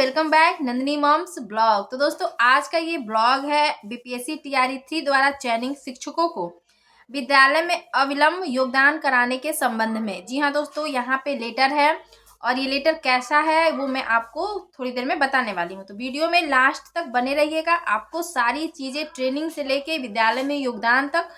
Welcome back Nandini mom's blog. तो दोस्तों आज का ये ब्लॉग है बीपीएससी टीआरई 3 द्वारा चयनित शिक्षकों को विद्यालय में अविलंब योगदान कराने के संबंध में। जी हाँ दोस्तों, यहाँ पे लेटर है और ये लेटर कैसा है वो मैं आपको थोड़ी देर में बताने वाली हूँ। तो वीडियो में लास्ट तक बने रहिएगा। आपको सारी चीज़ें ट्रेनिंग से लेके विद्यालय में योगदान तक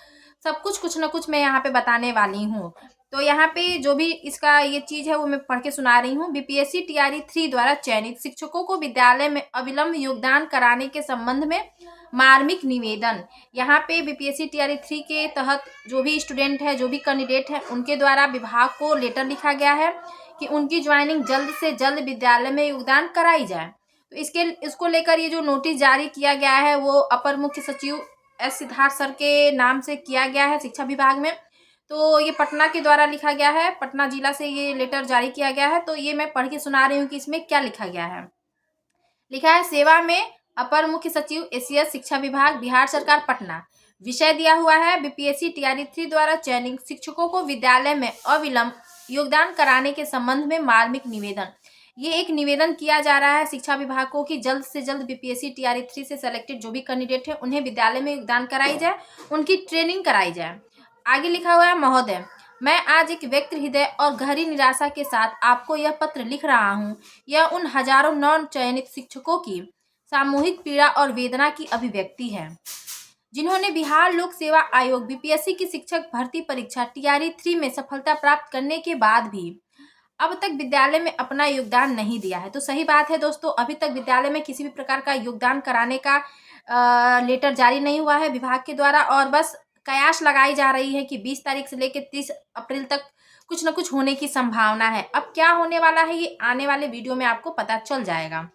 सब कुछ ना कुछ मैं यहाँ पे बताने वाली हूँ। तो यहाँ पे जो भी इसका ये चीज़ है वो मैं पढ़ के सुना रही हूँ। बीपीएससी टीआरई 3 द्वारा चयनित शिक्षकों को विद्यालय में अविलंब योगदान कराने के संबंध में मार्मिक निवेदन। यहाँ पे बीपीएससी टीआरई 3 के तहत जो भी स्टूडेंट है, जो भी कैंडिडेट है, उनके द्वारा विभाग को लेटर लिखा गया है कि उनकी ज्वाइनिंग जल्द से जल्द विद्यालय में योगदान कराई जाए। तो इसको लेकर ये जो नोटिस जारी किया गया है वो अपर मुख्य सचिव एस सिद्धार्थ सर के नाम से किया गया है शिक्षा विभाग में। तो ये पटना के द्वारा लिखा गया है, पटना जिला से ये लेटर जारी किया गया है। तो ये मैं पढ़ के सुना रही हूँ कि इसमें क्या लिखा गया है। लिखा है, सेवा में अपर मुख्य सचिव एसीएस शिक्षा विभाग बिहार सरकार पटना। विषय दिया हुआ है बीपीएससी टीआरई 3 द्वारा चयनित शिक्षकों को विद्यालय में अविलंब योगदान कराने के संबंध में मार्मिक निवेदन। ये एक निवेदन किया जा रहा है शिक्षा विभाग को कि जल्द से जल्द बीपीएससी टीआरई 3 से सेलेक्टेड जो भी कैंडिडेट है उन्हें विद्यालय में योगदान कराई जाए, उनकी ट्रेनिंग कराई जाए। आगे लिखा हुआ है, महोदय, मैं आज एक व्यक्त हृदय और गहरी निराशा के साथ आपको यह पत्र लिख रहा हूँ। यह उन हजारों नव चयनित शिक्षकों की सामूहिक पीड़ा और वेदना की अभिव्यक्ति है जिन्होंने बिहार लोक सेवा आयोग बीपीएससी की शिक्षक भर्ती परीक्षा टीआरई 3 में सफलता प्राप्त करने के बाद भी अब तक विद्यालय में अपना योगदान नहीं दिया है। तो सही बात है दोस्तों, अभी तक विद्यालय में किसी भी प्रकार का योगदान कराने का लेटर जारी नहीं हुआ है विभाग के द्वारा, और बस कयास लगाई जा रही है कि 20 तारीख से लेकर 30 अप्रैल तक कुछ न कुछ होने की संभावना है। अब क्या होने वाला है ये आने वाले वीडियो में आपको पता चल जाएगा।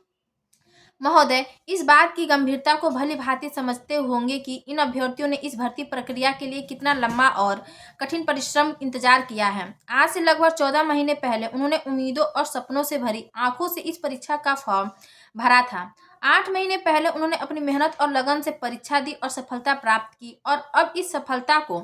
महोदय, इस बात की गंभीरता को भली भांति समझते होंगे कि इन अभ्यर्थियों ने इस भर्ती प्रक्रिया के लिए कितना लंबा और कठिन परिश्रम इंतजार किया है। आज से लगभग 14 महीने पहले उन्होंने उम्मीदों और सपनों से भरी आंखों से इस परीक्षा का फॉर्म भरा था। 8 महीने पहले उन्होंने अपनी मेहनत और लगन से परीक्षा दी और सफलता प्राप्त की, और अब इस सफलता को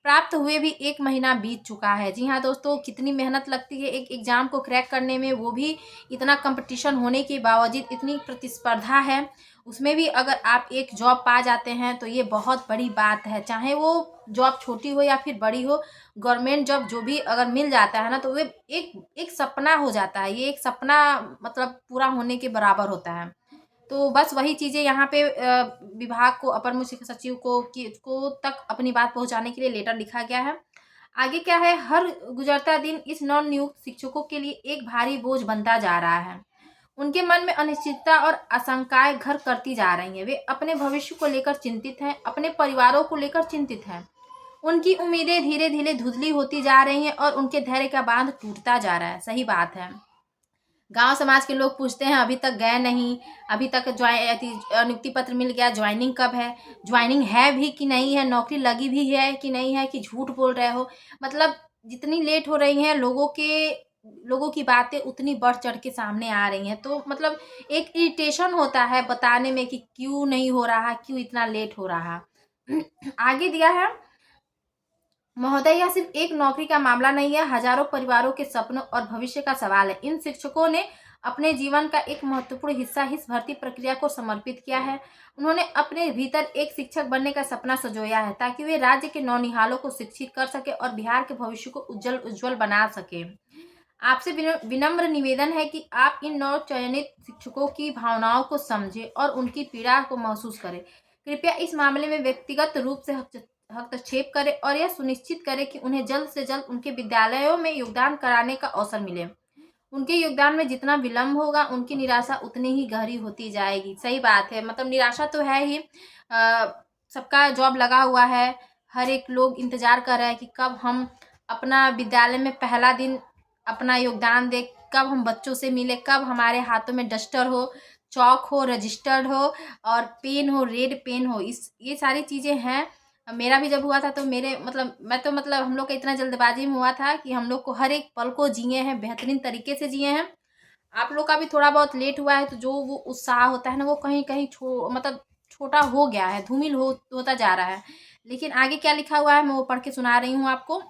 प्राप्त हुए भी 1 महीना बीत चुका है। जी हाँ दोस्तों, कितनी मेहनत लगती है एक एग्जाम को क्रैक करने में, वो भी इतना कंपटीशन होने के बावजूद, इतनी प्रतिस्पर्धा है, उसमें भी अगर आप एक जॉब पा जाते हैं तो ये बहुत बड़ी बात है। चाहे वो जॉब छोटी हो या फिर बड़ी हो, गवर्नमेंट जॉब जो भी अगर मिल जाता है ना, तो वो एक एक सपना हो जाता है। ये एक सपना मतलब पूरा होने के बराबर होता है। तो बस वही चीज़ें यहाँ पे विभाग को, अपर मुख्य सचिव को तक अपनी बात पहुँचाने के लिए लेटर लिखा गया है। आगे क्या है, हर गुजरता दिन इस नव नियुक्त शिक्षकों के लिए एक भारी बोझ बनता जा रहा है। उनके मन में अनिश्चितता और आशंकाएं घर करती जा रही हैं। वे अपने भविष्य को लेकर चिंतित हैं, अपने परिवारों को लेकर चिंतित हैं। उनकी उम्मीदें धीरे धीरे धुंधली होती जा रही हैं और उनके धैर्य का बांध टूटता जा रहा है। सही बात है। गांव समाज के लोग पूछते हैं अभी तक गए नहीं, अभी तक नियुक्ति पत्र मिल गया, ज्वाइनिंग कब है, ज्वाइनिंग है भी कि नहीं है, नौकरी लगी भी है कि नहीं है, कि झूठ बोल रहे हो। मतलब जितनी लेट हो रही हैं लोगों की बातें उतनी बढ़ चढ़ के सामने आ रही हैं। तो मतलब एक इरिटेशन होता है बताने में कि क्यों नहीं हो रहा, क्यों इतना लेट हो रहा। आगे दिया है, महोदय, यह सिर्फ एक नौकरी का मामला नहीं है, हजारों परिवारों के सपनों और भविष्य का सवाल है। इन शिक्षकों ने अपने जीवन का एक महत्वपूर्ण हिस्सा इस भर्ती प्रक्रिया को समर्पित किया है। उन्होंने अपने भीतर एक शिक्षक बनने का सपना संजोया है ताकि वे राज्य के नौनिहालों को शिक्षित कर सके और बिहार के भविष्य को उज्जवल बना सके। आपसे विनम्र निवेदन है कि आप इन नव चयनित शिक्षकों की भावनाओं को समझें और उनकी पीड़ा को महसूस करें। कृपया इस मामले में व्यक्तिगत रूप से हस्तक्षेप करें और यह सुनिश्चित करें कि उन्हें जल्द से जल्द उनके विद्यालयों में योगदान कराने का अवसर मिले। उनके योगदान में जितना विलंब होगा उनकी निराशा उतनी ही गहरी होती जाएगी। सही बात है, मतलब निराशा तो है ही। सबका जॉब लगा हुआ है, हर एक लोग इंतजार कर रहा है कि कब हम अपना विद्यालय में पहला दिन अपना योगदान दे, कब हम बच्चों से मिले, कब हमारे हाथों में डस्टर हो, चौक हो, रजिस्टर्ड हो और पेन हो, रेड पेन हो। ये सारी चीज़ें हैं। मेरा भी जब हुआ था तो हम लोग का इतना जल्दबाजी में हुआ था कि हम लोग को हर एक पल को जिए हैं, बेहतरीन तरीके से जिए हैं। आप लोग का भी थोड़ा बहुत लेट हुआ है तो जो वो उत्साह होता है ना, वो कहीं कहीं छोटा हो गया है, धूमिल होता जा रहा है। लेकिन आगे क्या लिखा हुआ है मैं वो पढ़ के सुना रही हूँ आपको।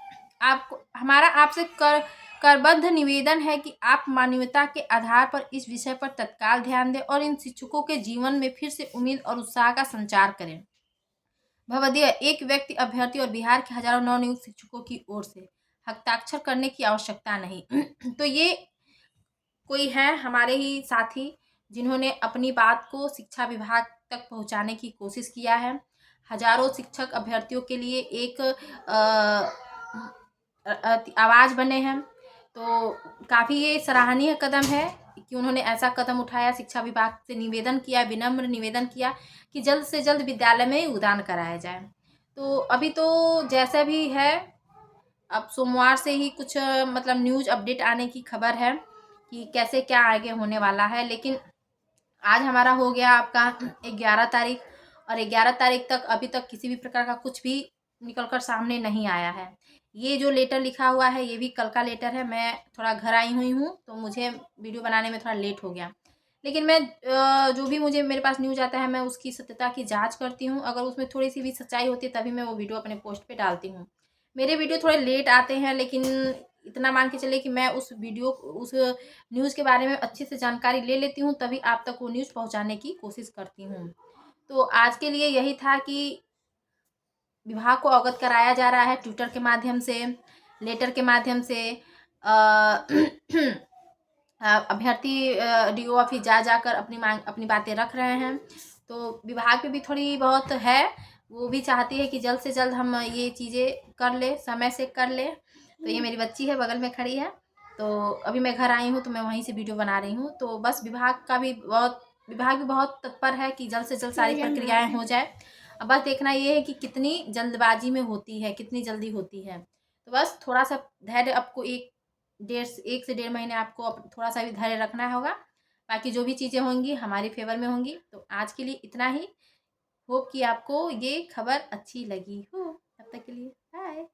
हमारा आपसे करबद्ध निवेदन है कि आप मानवीयता के आधार पर इस विषय पर तत्काल ध्यान दें और इन शिक्षकों के जीवन में फिर से उम्मीद और उत्साह का संचार करें। भवदीय एक व्यक्ति अभ्यर्थी और बिहार के हजारों नवनियुक्त शिक्षकों की ओर से हस्ताक्षर करने की आवश्यकता नहीं। तो ये कोई है हमारे ही साथी जिन्होंने अपनी बात को शिक्षा विभाग तक पहुंचाने की कोशिश किया है। हजारों शिक्षक अभ्यर्थियों के लिए एक आवाज़ बने हैं। तो काफ़ी ये सराहनीय कदम है कि उन्होंने ऐसा कदम उठाया, शिक्षा विभाग से निवेदन किया, विनम्र निवेदन किया कि जल्द से जल्द विद्यालय में योगदान कराया जाए। तो अभी तो जैसा भी है, अब सोमवार से ही कुछ मतलब न्यूज़ अपडेट आने की खबर है कि कैसे क्या आगे होने वाला है। लेकिन आज हमारा हो गया आपका 11 तारीख, और 11 तारीख तक अभी तक किसी भी प्रकार का कुछ भी निकल कर सामने नहीं आया है। ये जो लेटर लिखा हुआ है ये भी कल का लेटर है। मैं थोड़ा घर आई हुई हूँ तो मुझे वीडियो बनाने में थोड़ा लेट हो गया, लेकिन मैं जो भी मुझे मेरे पास न्यूज़ आता है मैं उसकी सत्यता की जांच करती हूँ। अगर उसमें थोड़ी सी भी सच्चाई होती है तभी मैं वो वीडियो अपने पोस्ट पे डालती हूँ। मेरे वीडियो थोड़े लेट आते हैं, लेकिन इतना मान के चले कि मैं उस न्यूज़ के बारे में अच्छे से जानकारी ले लेती हूँ, तभी आप तक वो न्यूज़ पहुँचाने की कोशिश करती हूँ। तो आज के लिए यही था कि विभाग को अवगत कराया जा रहा है ट्विटर के माध्यम से, लेटर के माध्यम से। अभ्यर्थी डीओ ऑफिस जा जाकर अपनी बातें रख रहे हैं। तो विभाग पे भी थोड़ी बहुत है, वो भी चाहती है कि जल्द से जल्द हम ये चीज़ें कर ले, समय से कर ले। तो ये मेरी बच्ची है, बगल में खड़ी है। तो अभी मैं घर आई हूँ तो मैं वहीं से वीडियो बना रही हूँ। तो बस विभाग भी बहुत तत्पर है कि जल्द से जल्द सारी प्रक्रियाएं हो जाए। अब बस देखना ये है कि कितनी जल्दबाजी में होती है, कितनी जल्दी होती है। तो बस थोड़ा सा धैर्य आपको एक से 1.5 महीने आपको थोड़ा सा भी धैर्य रखना होगा। बाकी जो भी चीज़ें होंगी हमारे फेवर में होंगी। तो आज के लिए इतना ही। होप कि आपको ये खबर अच्छी लगी हो। तब तक के लिए बाय।